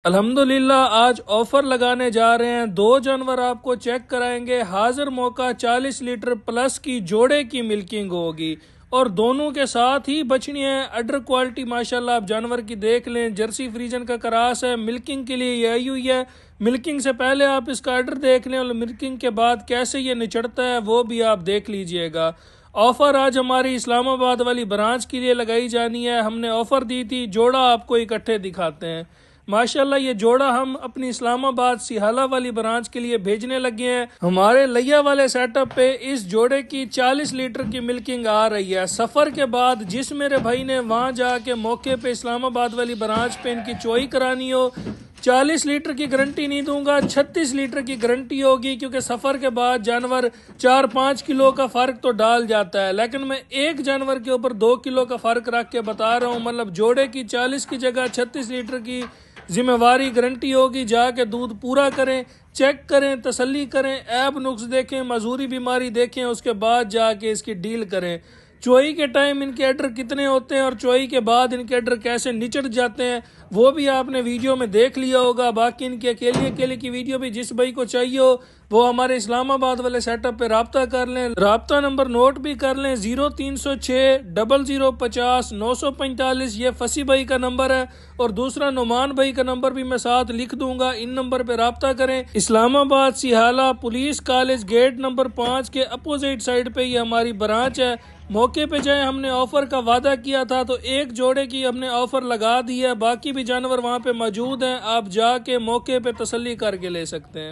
अल्हम्दुलिल्लाह आज ऑफर लगाने जा रहे हैं। दो जानवर आपको चेक कराएंगे। हाजिर मौका 40 लीटर प्लस की जोड़े की मिल्किंग होगी और दोनों के साथ ही बछड़ी है। अडर क्वालिटी माशाल्लाह आप जानवर की देख लें। जर्सी फ्रीजन का क्रॉस है। मिल्किंग के लिए ये आई हुई है। मिल्किंग से पहले आप इसका अडर देख लें और मिल्किंग के बाद कैसे ये निचड़ता है वो भी आप देख लीजिएगा। ऑफर आज हमारी इस्लामाबाद वाली ब्रांच के लिए लगाई जानी है। हमने ऑफर दी थी। जोड़ा आपको इकट्ठे दिखाते हैं। माशाल्लाह ये जोड़ा हम अपनी इस्लामाबाद सिहाला वाली ब्रांच के लिए भेजने लगे हैं। हमारे लिया वाले सेटअप पे इस जोड़े की 40 लीटर की मिल्किंग आ रही है। सफर के बाद जिस मेरे भाई ने वहां जाके मौके पे इस्लामाबाद वाली ब्रांच पे इनकी चोई करानी हो, 40 लीटर की गारंटी नहीं दूंगा, 36 लीटर की गारंटी होगी, क्योंकि सफर के बाद जानवर 4-5 किलो का फर्क तो डाल जाता है। लेकिन मैं एक जानवर के ऊपर 2 किलो का फर्क रख के बता रहा हूँ। मतलब जोड़े की 40 की जगह 36 लीटर की जिम्मेवारी गारंटी होगी। जाके दूध पूरा करें, चेक करें, तसल्ली करें, ऐब नुक्स देखें, मजूरी बीमारी देखें, उसके बाद जाके इसकी डील करें। चोई के टाइम इनके एडर कितने होते हैं और चोई के बाद इनके एडर कैसे निचड़ जाते हैं वो भी आपने वीडियो में देख लिया होगा। बाकी इनकी अकेली अकेले की वीडियो भी जिस भाई को चाहिए हो वो हमारे इस्लामाबाद वाले सेटअप पे राब्ता कर लें। राब्ता नंबर नोट भी कर लें, 0306 0050 945। ये फसी भाई का नंबर है और दूसरा नुमान भाई का नंबर भी मैं साथ लिख दूंगा। इन नंबर पे राब्ता करें। Islamabad Sihala police college gate number 5 के अपोजिट साइड पे ये हमारी ब्रांच है। मौके पे जाए, हमने ऑफर का वादा किया था तो एक जोड़े की हमने ऑफर लगा दी है। बाकी भी जानवर वहाँ पे मौजूद हैं, आप जाके मौके पे तसल्ली करके ले सकते हैं।